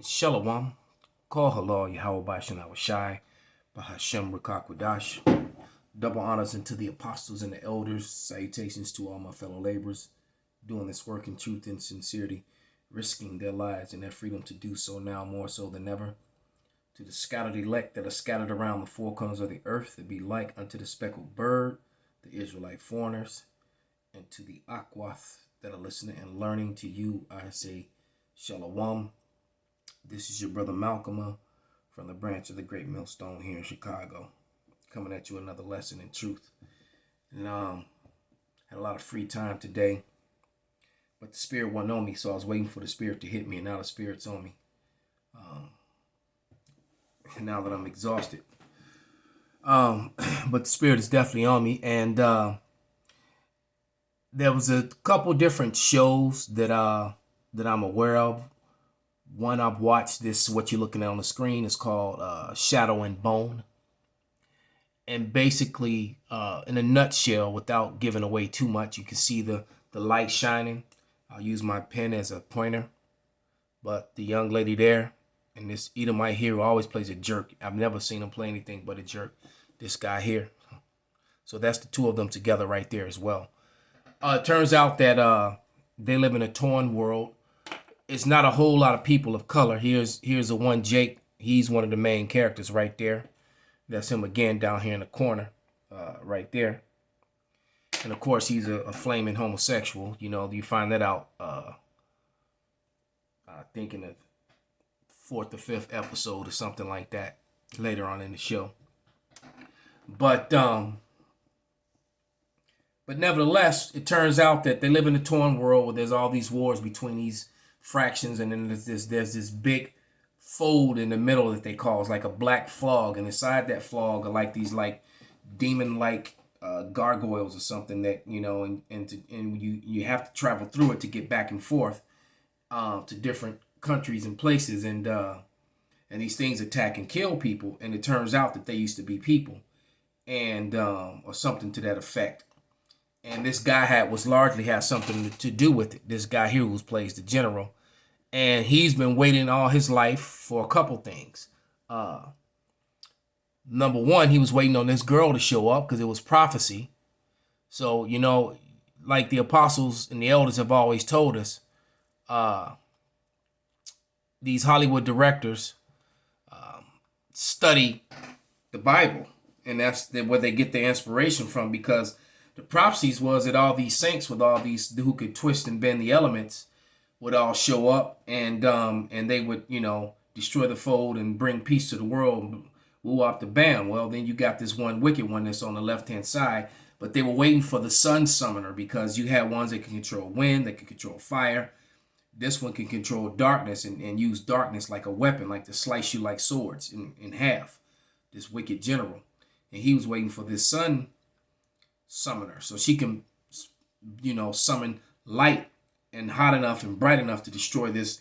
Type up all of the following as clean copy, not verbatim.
Shalom. Call halal Yahweh Bashan Awashai, Bahashem Rakakwadash. Double honors unto the apostles and the elders. Salutations to all my fellow laborers doing this work in truth and sincerity, risking their lives and their freedom to do so now more so than ever. To the scattered elect that are scattered around the four corners of the earth, that be like unto the speckled bird, the Israelite foreigners, and to the Akwath that are listening and learning, to you I say Shalom. This is your brother Malcolm from the branch of the Great Millstone here in Chicago, coming at you another lesson in truth. And had a lot of free time today, but the spirit wasn't on me, so I was waiting for the spirit to hit me, and now the spirit's on me. And now that I'm exhausted, but the spirit is definitely on me. And there was a couple different shows that I'm aware of. One I've watched, this what you're looking at on the screen, is called Shadow and Bone. And basically, in a nutshell, without giving away too much, you can see the light shining. I'll use my pen as a pointer. But the young lady there, and this Edomite here who always plays a jerk. I've never seen him play anything but a jerk. This guy here. So that's the two of them together right there as well. It turns out that they live in a torn world. It's not a whole lot of people of color. Here's the one Jake. He's one of the main characters right there. That's him again down here in the corner, right there. And of course, he's a flaming homosexual. You know, you find that out, I think in the 4th or 5th episode or something like that later on in the show. But nevertheless, it turns out that they live in a torn world where there's all these wars between these fractions, and then there's this big fold in the middle that they call, it's like a black fog, and inside that fog are like these like demon like gargoyles or something that, you know, and you have to travel through it to get back and forth to different countries and places, and these things attack and kill people, and it turns out that they used to be people, and or something to that effect. And this guy was largely had something to do with it. This guy here who plays the general. And he's been waiting all his life for a couple things. Number one, he was waiting on this girl to show up because it was prophecy. So, you know, like the apostles and the elders have always told us, these Hollywood directors study the Bible. And that's where they get their inspiration from, because the prophecies was that all these saints with all these who could twist and bend the elements would all show up, and they would, you know, destroy the fold and bring peace to the world. Woo up the bam. Well, then you got this one wicked one that's on the left-hand side, but they were waiting for the sun summoner, because you had ones that can control wind, that can control fire. This one can control darkness and use darkness like a weapon, like to slice you like swords in half. This wicked general. And he was waiting for this sun summoner, so she can, you know, summon light and hot enough and bright enough to destroy this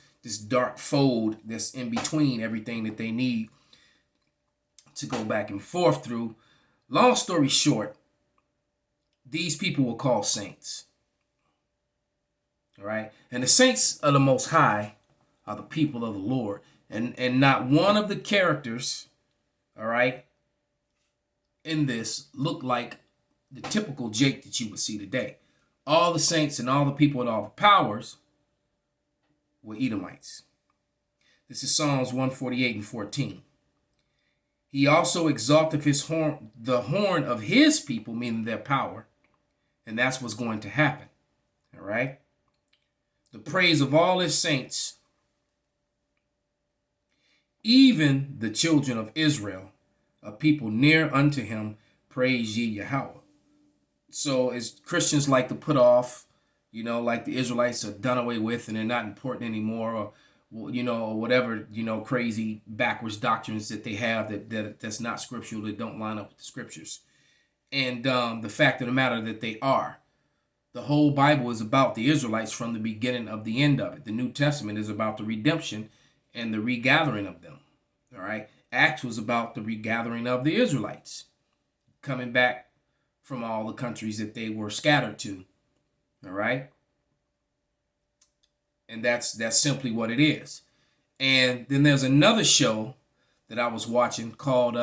dark fold that's in between everything that they need to go back and forth through. Long story short, these people were called saints. All right, and the saints of the Most High are the people of the Lord, and not one of the characters, all right, in this looked like the typical Jake that you would see today. All the saints and all the people with all the powers were Edomites. This is Psalms 148 and 14. He also exalted the horn of his people, meaning their power. And that's what's going to happen. All right. The praise of all his saints, even the children of Israel, a people near unto him, praise ye Yahweh. So as Christians like to put off, you know, like the Israelites are done away with and they're not important anymore, or, you know, whatever, you know, crazy backwards doctrines that they have that's not scriptural, that don't line up with the scriptures. And the fact of the matter that they are. The whole Bible is about the Israelites from the beginning of the end of it. The New Testament is about the redemption and the regathering of them. All right. Acts was about the regathering of the Israelites coming back from all the countries that they were scattered to. All right. And that's simply what it is. And then there's another show that I was watching called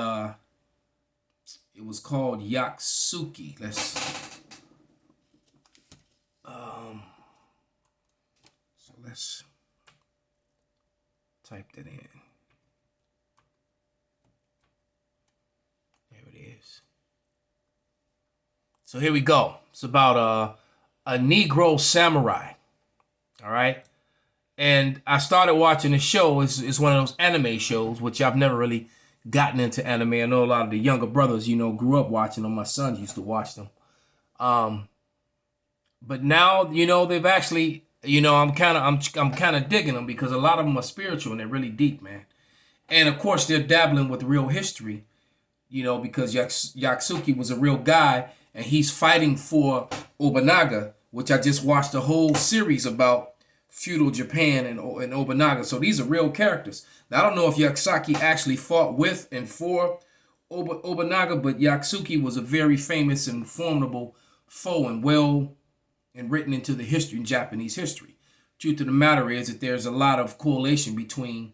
it was called Yaksuki. Let's type that in. There it is. So here we go. It's about a Negro samurai. All right. And I started watching the show. It's one of those anime shows, which I've never really gotten into anime. I know a lot of the younger brothers, grew up watching them. My son used to watch them. But now, they've actually, I'm kind of digging them because a lot of them are spiritual and they're really deep, man. And of course, they're dabbling with real history, because Yaksuki was a real guy and he's fighting for Obunaga, which I just watched a whole series about feudal Japan and Obunaga. So these are real characters. Now, I don't know if Yaksuki actually fought with and for Obunaga, but Yaksuki was a very famous and formidable foe and written into the history, Japanese history. Truth of the matter is that there's a lot of correlation between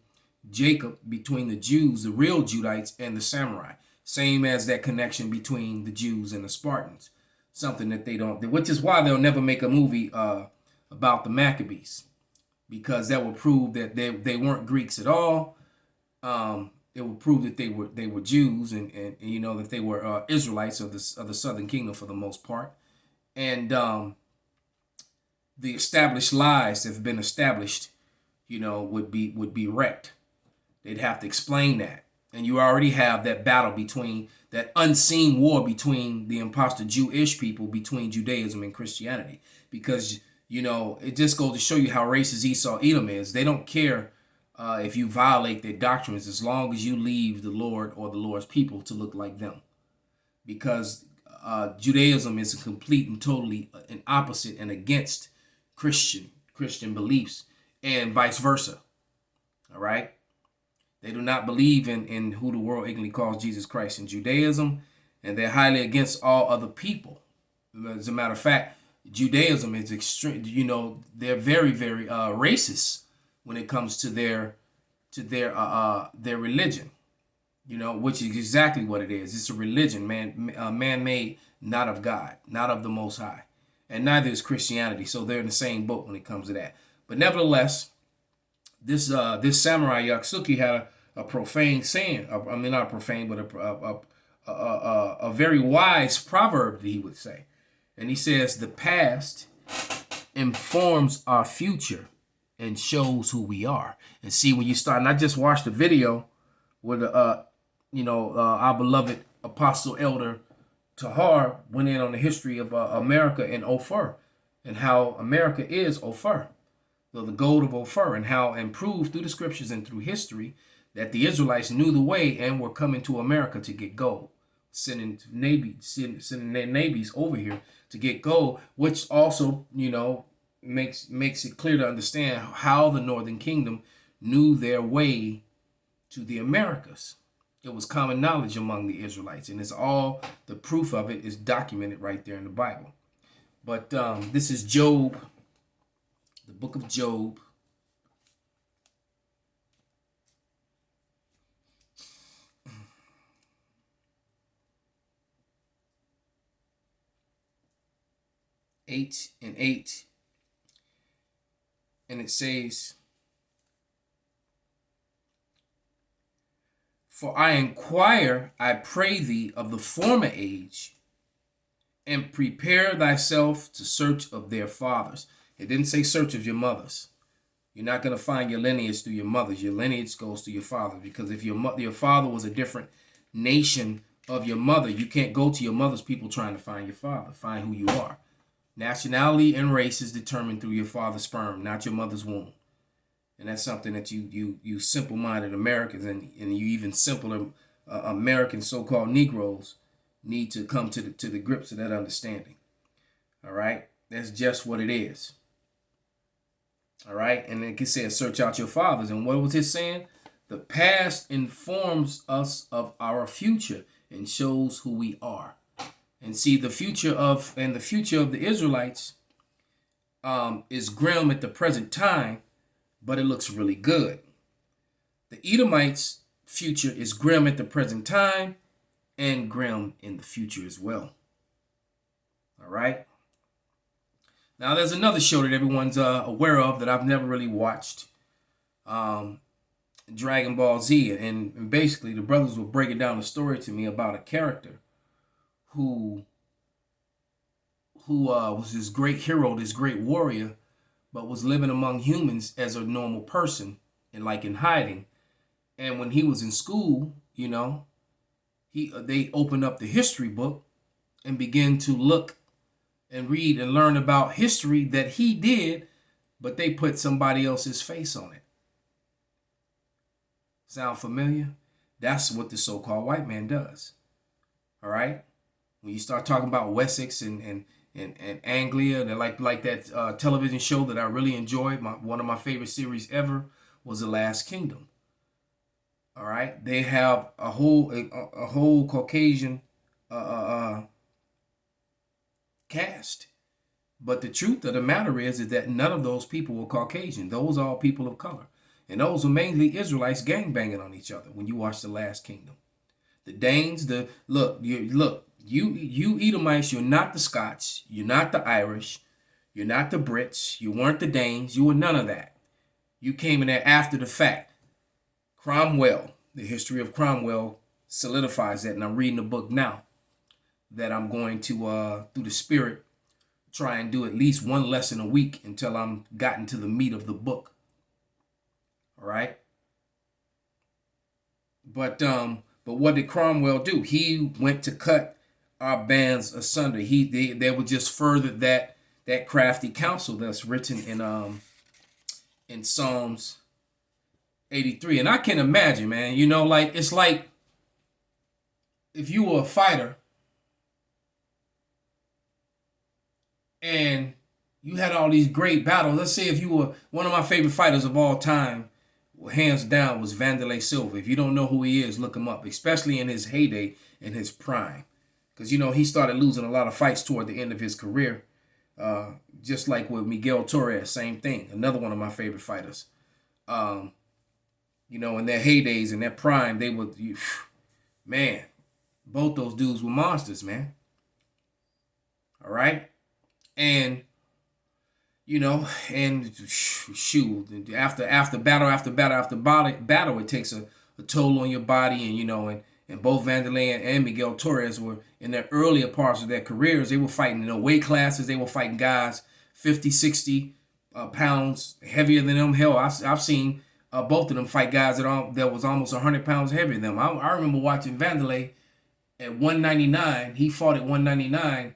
between the Jews, the real Judites, and the samurai. Same as that connection between the Jews and the Spartans. Something that they don't, which is why they'll never make a movie about the Maccabees, because that will prove that they weren't Greeks at all. It will prove that they were Jews and that they were Israelites of the Southern Kingdom for the most part. And the established lies that have been established, would be wrecked. They'd have to explain that. And you already have that battle between, that unseen war between the imposter Jewish people, between Judaism and Christianity. Because, it just goes to show you how racist Esau Edom is. They don't care if you violate their doctrines as long as you leave the Lord or the Lord's people to look like them. Because Judaism is a complete and totally an opposite and against Christian beliefs, and vice versa. All right. They do not believe in who the world ignorantly calls Jesus Christ in Judaism, and they're highly against all other people. As a matter of fact, Judaism is extreme. They're very, very racist when it comes to their religion. Which is exactly what it is. It's a religion, man-made, not of God, not of the Most High, and neither is Christianity. So they're in the same boat when it comes to that. But nevertheless, this samurai Yaksuki had a profane saying. I mean, not profane, but a very wise proverb that he would say, and he says, "The past informs our future and shows who we are." And see, when you start, and I just watched a video with our beloved Apostle Elder Tahar went in on the history of America and Ophir, and how America is Ophir, the gold of Ophir, and how improved through the scriptures and through history that the Israelites knew the way and were coming to America to get gold, sending their navies over here to get gold, which also makes it clear to understand how the Northern Kingdom knew their way to the Americas. It was common knowledge among the Israelites, and it's all, the proof of it is documented right there in the Bible. But this is Job, the book of Job. Eight and 8. And it says, "For I inquire, I pray thee, of the former age, and prepare thyself to search of their fathers." It didn't say search of your mothers. You're not going to find your lineage through your mothers. Your lineage goes through your father, because if your father was a different nation of your mother, you can't go to your mother's people trying to find your father, find who you are. Nationality and race is determined through your father's sperm, not your mother's womb. And that's something that you simple-minded Americans and you even simpler American so-called Negroes need to come to the grips of that understanding. All right? That's just what it is. All right? And it says, search out your fathers. And what was it saying? The past informs us of our future and shows who we are. And see, the future of the Israelites is grim at the present time, but it looks really good. The Edomites' future is grim at the present time and grim in the future as well. All right. Now, there's another show that everyone's aware of that I've never really watched, Dragon Ball Z. And basically, the brothers were breaking down the story to me about a character who was this great hero, this great warrior, but was living among humans as a normal person and like in hiding. And when he was in school, you know, they opened up the history book and began to look and read and learn about history that he did, but they put somebody else's face on it. Sound familiar? That's what the so-called white man does. All right? When you start talking about Wessex and Anglia, and like that television show that I really enjoyed, one of my favorite series ever was The Last Kingdom. All right? They have a whole Caucasian cast. But the truth of the matter is that none of those people were Caucasian. Those are all people of color. And those were mainly Israelites gangbanging on each other when you watch The Last Kingdom. The Danes, you Edomites, you're not the Scots, you're not the Irish, you're not the Brits, you weren't the Danes, you were none of that. You came in there after the fact. Cromwell, the history of Cromwell solidifies that, and I'm reading a book now that I'm going to, through the Spirit, try and do at least one lesson a week until I'm gotten to the meat of the book. All right? But what did Cromwell do? He went to cut our bands asunder. They would just further that crafty counsel that's written in Psalms 83. And I can imagine, man, you know, like it's like if you were a fighter and you had all these great battles. Let's say if you were one of my favorite fighters of all time, hands down, was Vanderlei Silva. If you don't know who he is, look him up, especially in his heyday, in his prime. Because, you know, he started losing a lot of fights toward the end of his career. Just like with Miguel Torres, same thing. Another one of my favorite fighters. You know, in their heydays, in their prime, they would, man, both those dudes were monsters, man. All right? And, you know, and shoot, after battle, it takes a toll on your body. And, you know, and both Vanderlei and Miguel Torres were in their earlier parts of their careers. They were fighting in weight classes. They were fighting guys 50, 60 pounds heavier than them. Hell, I've seen both of them fight guys that was almost 100 pounds heavier than them. I remember watching Vanderlei at 199. He fought at 199.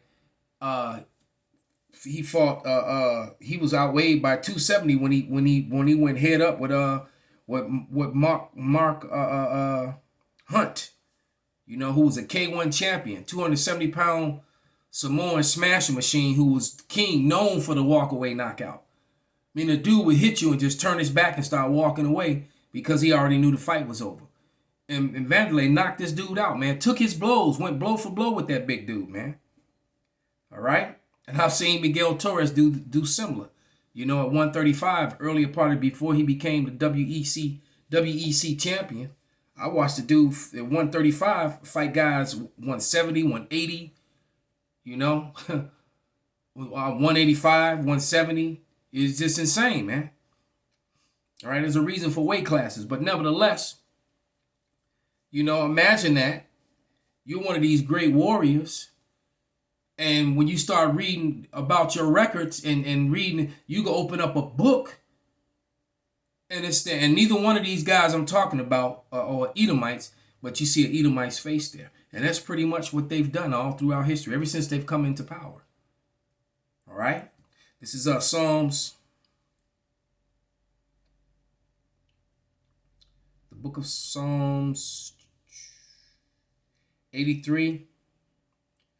He fought. He was outweighed by 270 when he went head up with Mark Hunt, you know, who was a K1 champion, 270-pound Samoan smasher machine, who was king, known for the walkaway knockout. I mean, the dude would hit you and just turn his back and start walking away because he already knew the fight was over. And Vanderlei knocked this dude out, man. Took his blows, went blow for blow with that big dude, man. All right. And I've seen Miguel Torres do similar. You know, at 135, earlier part before he became the WEC champion, I watched the dude at 135 fight guys 170, 180, you know, 185, 170. It's just insane, man. All right, there's a reason for weight classes. But nevertheless, you know, imagine that. You're one of these great warriors. And when you start reading about your records and reading, you can open up a book, and neither one of these guys I'm talking about are Edomites, but you see an Edomite's face there. And that's pretty much what they've done all throughout history, ever since they've come into power. All right? This is Psalms, the book of Psalms 83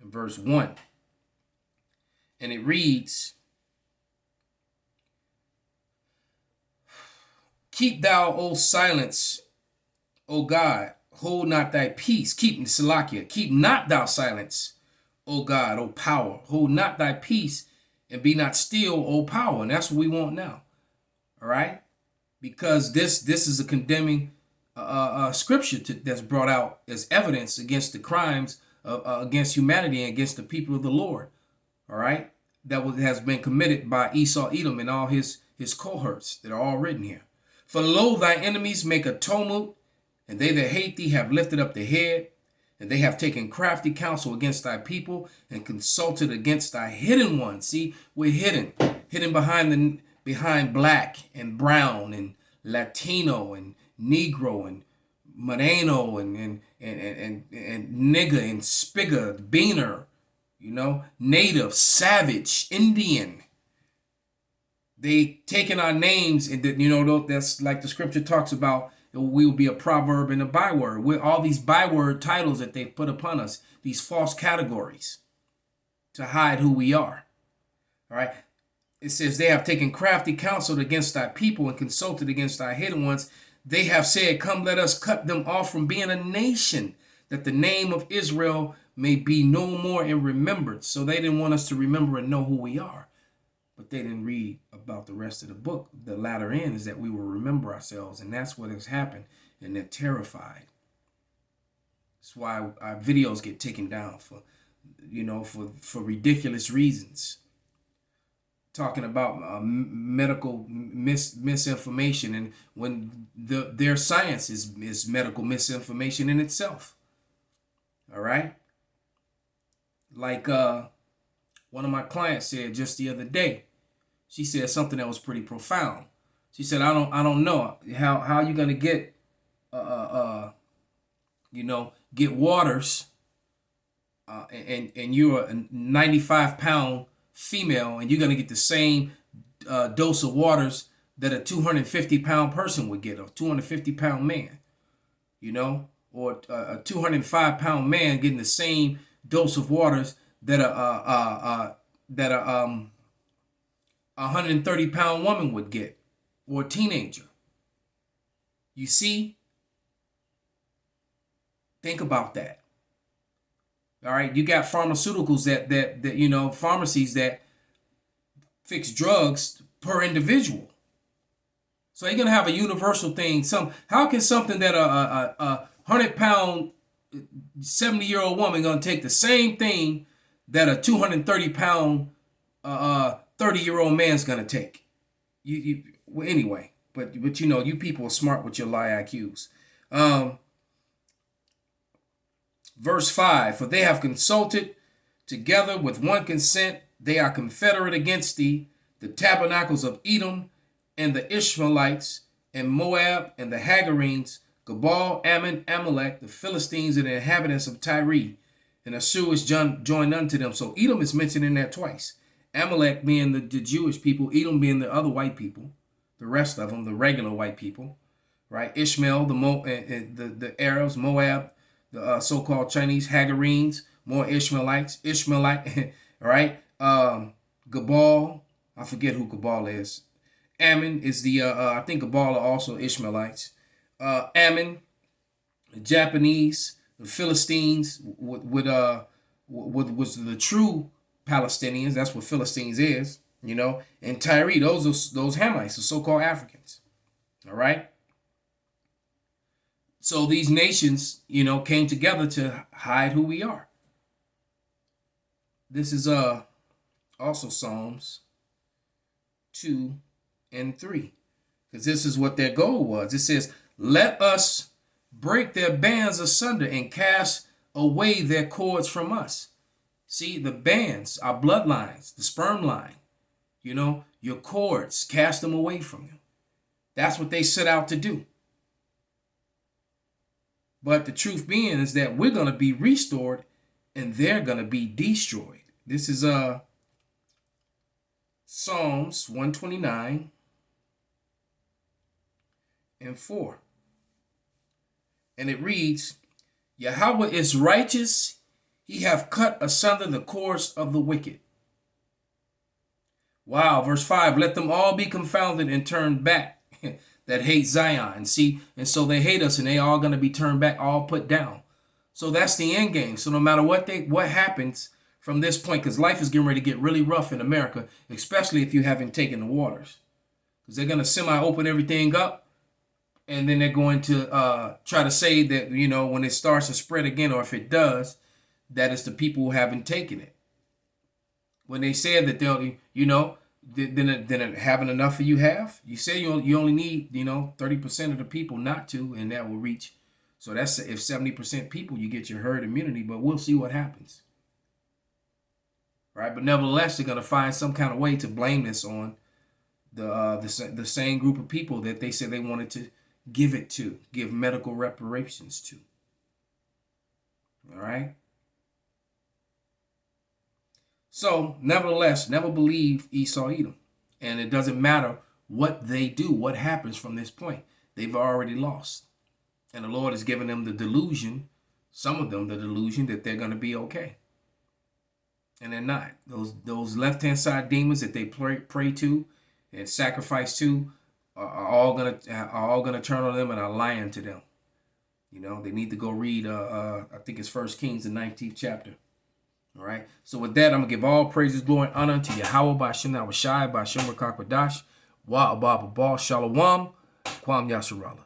and verse 1. And it reads, "Keep thou, O silence, O God, hold not thy peace." Keep Salakia. "Keep not thou silence, O God, O power. Hold not thy peace, and be not still, O power." And that's what we want now. All right? Because this is a condemning scripture that's brought out as evidence against the crimes against humanity and against the people of the Lord. All right, has been committed by Esau, Edom, and all his cohorts that are all written here. For lo, thy enemies make a tumult, and they that hate thee have lifted up the head, and they have taken crafty counsel against thy people, and consulted against thy hidden ones. See, we're hidden behind black and brown and Latino and Negro and Moreno and nigger and spigger, beaner, native, savage, Indian. They taken our names, and that's like the scripture talks about. We will be a proverb and a byword. With all these byword titles that they've put upon us, these false categories to hide who we are. All right. It says they have taken crafty counsel against thy people and consulted against thy hidden ones. They have said, come, let us cut them off from being a nation, that the name of Israel may be no more in remembrance. So they didn't want us to remember and know who we are. But they didn't read about the rest of the book. The latter end is that we will remember ourselves, and that's what has happened, and they're terrified. That's why our videos get taken down for ridiculous reasons. Talking about medical misinformation, and when their science is medical misinformation in itself. All right? Like one of my clients said just the other day. She said something that was pretty profound. She said, I don't know how you're gonna get get waters and you're a 95-pound female, and you're gonna get the same dose of waters that a 250-pound person would get, a 250-pound man, or a 205-pound man getting the same dose of waters that a 130-pound woman would get, or a teenager. You see? Think about that. All right, you got pharmaceuticals that pharmacies that fix drugs per individual. So you're gonna have a universal thing. How can something that a 100-pound 70-year-old woman gonna take the same thing that a 230-pound 30-year-old man's gonna take? Well, anyway, but you people are smart with your lie IQs. Verse 5, for they have consulted together with one consent, they are confederate against thee, the tabernacles of Edom and the Ishmaelites and Moab and the Hagarenes, Gebal, Ammon, Amalek, the Philistines and the inhabitants of Tyre, and Assur is joined unto them. So Edom is mentioned in that twice. Amalek being the Jewish people, Edom being the other white people, the rest of them, the regular white people, right? Ishmael, the Arabs, Moab, the so-called Chinese, Hagarenes, more Ishmaelites, right? Gebal, I forget who Gebal is. Ammon is I think Gebal are also Ishmaelites. Ammon, the Japanese, the Philistines, was the true Palestinians. That's what Philistines is, and Tyre, those Hamites, the so-called Africans. All right. So these nations, came together to hide who we are. This is also Psalms 2 and 3, because this is what their goal was. It says, let us break their bands asunder and cast away their cords from us. See, the bands, our bloodlines, the sperm line, your cords, cast them away from you. That's what they set out to do. But the truth being is that we're going to be restored and they're going to be destroyed. This is Psalms 129 and 4. And it reads, Yahweh is righteous. He hath cut asunder the cords of the wicked. Wow. Verse 5, let them all be confounded and turned back that hate Zion. See, and so they hate us and they all going to be turned back, all put down. So that's the end game. So no matter what happens from this point, because life is getting ready to get really rough in America, especially if you haven't taken the waters, because they're going to semi-open everything up, And then they're going to try to say that, you know, when it starts to spread again, or if it does, that it's the people who haven't taken it. When they said that they'll, you know, then having enough of you have. You say you only need, you know, 30% of the people not to, and that will reach. So that's if 70% people, you get your herd immunity. But we'll see what happens. Right? But nevertheless, they're going to find some kind of way to blame this on the same group of people that they said they wanted to give medical reparations to. All right. So, nevertheless, never believe Esau, Edom. And it doesn't matter what they do, what happens from this point. They've already lost. And the Lord has given them the delusion, some of them the delusion that they're going to be okay. And they're not. Those left-hand side demons that they pray to and sacrifice to are all gonna turn on them and are lying to them. You know, they need to go read I think it's 1 Kings, the 19th chapter. All right. So with that, I'm gonna give all praises, glory, and honor unto Yahweh Ba'Shem Nawashai Ba'Shem Rakakwadash Wa Abba Shalom Kwam Yasharala.